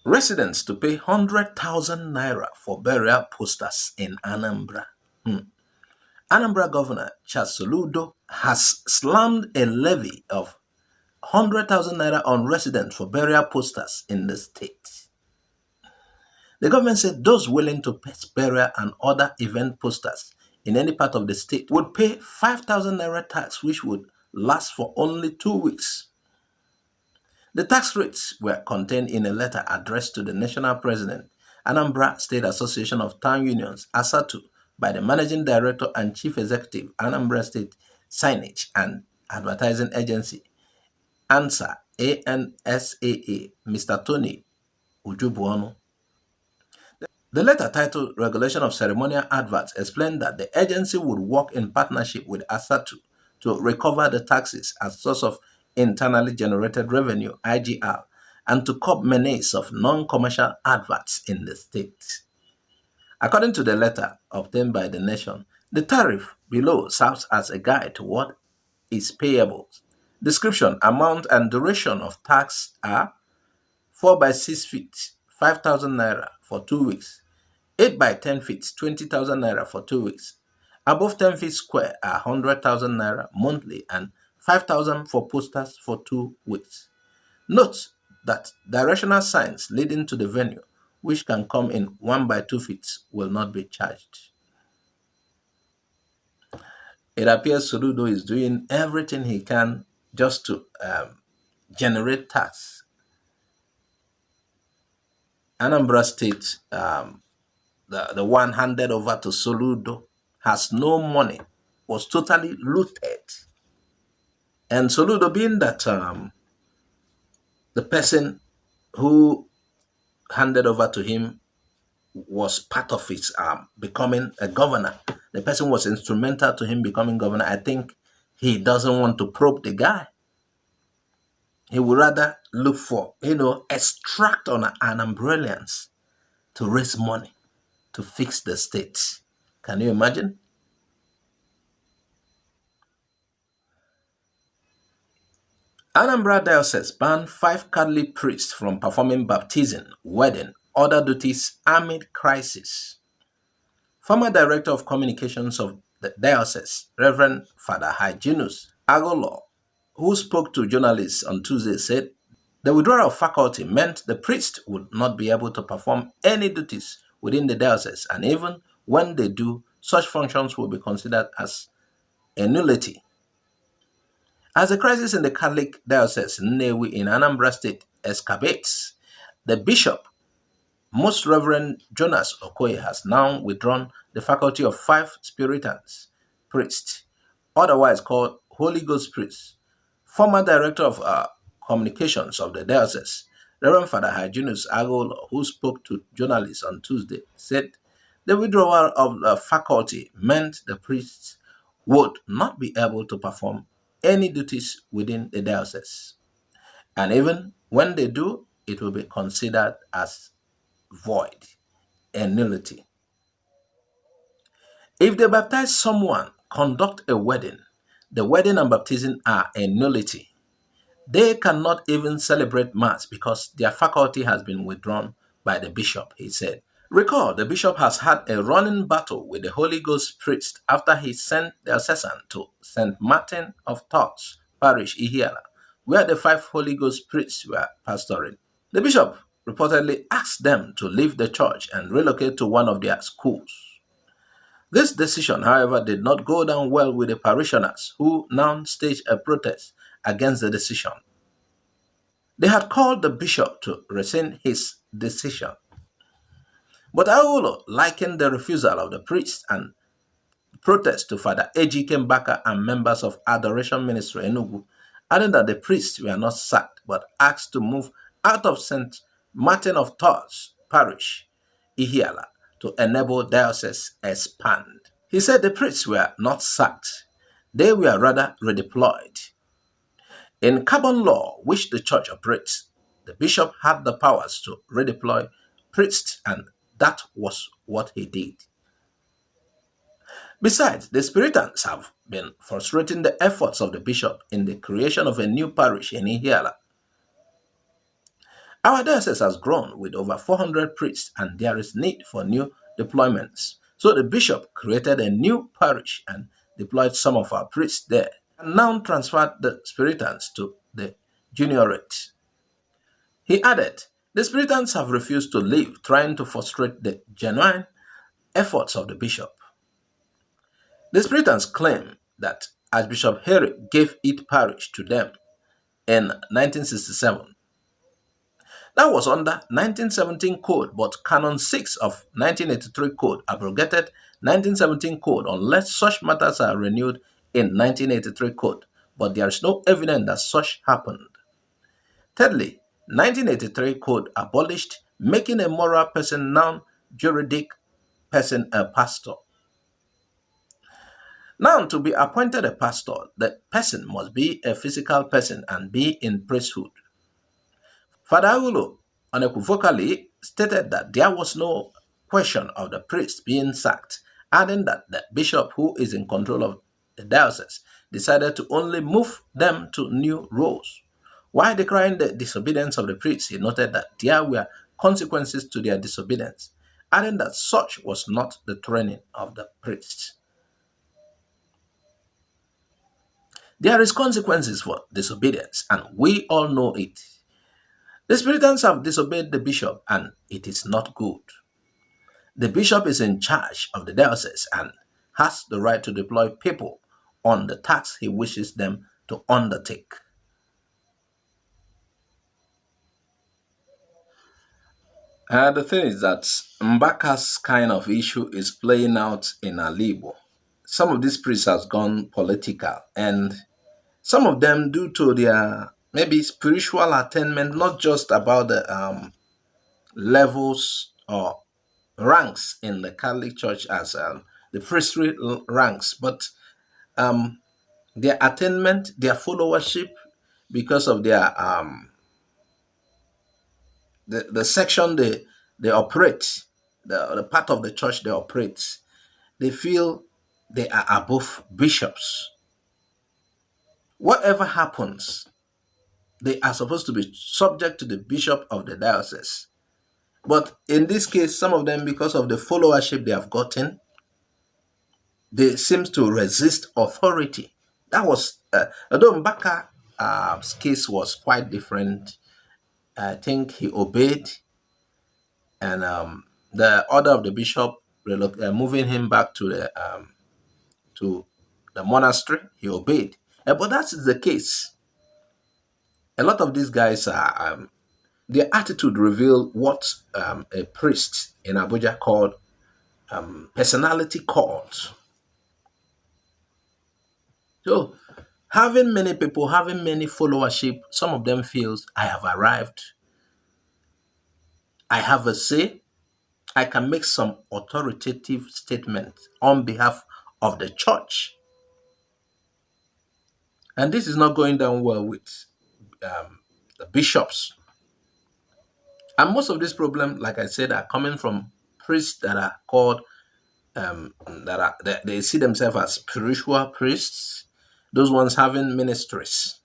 Residents to pay 100,000 naira for burial posters in Anambra. Anambra Governor Charles Soludo has slammed a levy of 100,000 naira on residents for burial posters in the state. The government said those willing to paste burial and other event posters in any part of the state would pay 5,000 naira tax, which would last for only 2 weeks. The tax rates were contained in a letter addressed to the national president, Anambra State Association of Town Unions, ASATU, by the managing director and chief executive, Anambra State Signage and Advertising Agency, ANSA, ANSAA, Mr. Tony Ujubuonu. The letter titled Regulation of Ceremonial Adverts explained that the agency would work in partnership with ASATU to recover the taxes as source of internally generated revenue, IGR, and to curb menace of non-commercial adverts in the state. According to the letter obtained by the nation, the tariff below serves as a guide to what is payable. Description, amount, and duration of tax are 4 by 6 feet, 5,000 naira for 2 weeks. 8 by 10 feet, 20,000 naira for 2 weeks. Above 10 feet square are 100,000 naira monthly and 5,000 for posters for 2 weeks. Note that directional signs leading to the venue, which can come in 1 by 2 feet, will not be charged. It appears Soludo is doing everything he can just to generate tax. Anambra State, the one handed over to Soludo, has no money, was totally looted. And Soludo, being that the person who handed over to him was part of his becoming a governor, the person was instrumental to him becoming governor, I think he doesn't want to probe the guy. He would rather look for, extract on Anambrarians to raise money to fix the state. Can you imagine? Anambra Diocese banned 5 Catholic priests from performing baptism, wedding, other duties amid crisis. Former Director of Communications of the Diocese, Reverend Father Hyginus Agolo, who spoke to journalists on Tuesday, said the withdrawal of faculty meant the priest would not be able to perform any duties within the diocese, and even when they do, such functions will be considered as a nullity. As the crisis in the Catholic Diocese Nnewi in Anambra State excavates, the Bishop, Most Reverend Jonas Okoye, has now withdrawn the faculty of 5 Spiritans priests, otherwise called Holy Ghost priests. Former Director of Communications of the Diocese, Reverend Father Hyginus Agolo, who spoke to journalists on Tuesday, said the withdrawal of the faculty meant the priests would not be able to perform any duties within the diocese. And even when they do, it will be considered as void, a nullity. If they baptize someone, conduct a wedding, the wedding and baptism are a nullity. They cannot even celebrate Mass because their faculty has been withdrawn by the bishop, he said. Recall, the bishop has had a running battle with the Holy Ghost priest after he sent the assessor to St. Martin of Tours Parish, Ihiala, where the 5 Holy Ghost priests were pastoring. The bishop reportedly asked them to leave the church and relocate to one of their schools. This decision, however, did not go down well with the parishioners, who now staged a protest against the decision. They had called the bishop to rescind his decision. But Aolo likened the refusal of the priest and protest to Father Ejike Mbaka and members of Adoration Ministry Enugu, adding that the priests were not sacked but asked to move out of St. Martin of Tours Parish, Ihiala, to enable diocese expand. He said the priests were not sacked, they were rather redeployed. In carbon law, which the church operates, the bishop had the powers to redeploy priests, and that was what he did. Besides, the Spiritans have been frustrating the efforts of the bishop in the creation of a new parish in Ihiala. Our diocese has grown with over 400 priests, and there is need for new deployments. So the bishop created a new parish and deployed some of our priests there, and now transferred the Spiritans to the juniorate. He added, the Spiritans have refused to leave, trying to frustrate the genuine efforts of the bishop. The Spiritans claim that Archbishop Harry gave each parish to them in 1967. That was under 1917 Code, but Canon 6 of 1983 Code abrogated 1917 Code unless such matters are renewed in 1983 Code, but there is no evidence that such happened. Thirdly, 1983 Code abolished making a moral person non-juridic person a pastor. Now, to be appointed a pastor, the person must be a physical person and be in priesthood. Father Aulo unequivocally stated that there was no question of the priest being sacked, adding that the bishop who is in control of the diocese decided to only move them to new roles. While decrying the disobedience of the priests, he noted that there were consequences to their disobedience, adding that such was not the training of the priests. There is consequences for disobedience, and we all know it. The Spiritans have disobeyed the bishop, and it is not good. The bishop is in charge of the diocese and has the right to deploy people on the tasks he wishes them to undertake. The thing is that Mbaka's kind of issue is playing out in Alaigbo. Some of these priests has gone political, and some of them due to their maybe spiritual attainment, not just about the levels or ranks in the Catholic Church as the priestly ranks, but their attainment, their followership, because of their the section they operate, the part of the church they operate, they feel they are above bishops. Whatever happens, they are supposed to be subject to the bishop of the diocese. But in this case, some of them, because of the followership they have gotten, they seem to resist authority. That was, although Mbaka's case was quite different, I think he obeyed, and the order of the bishop moving him back to the monastery, he obeyed. But that is the case. A lot of these guys are their attitude reveal what a priest in Abuja called personality cult. So having many people, having many followership, some of them feels I have arrived, I have a say, I can make some authoritative statements on behalf of the church. And this is not going down well with the bishops. And most of these problems, like I said, are coming from priests that are called they see themselves as spiritual priests, those ones having ministries.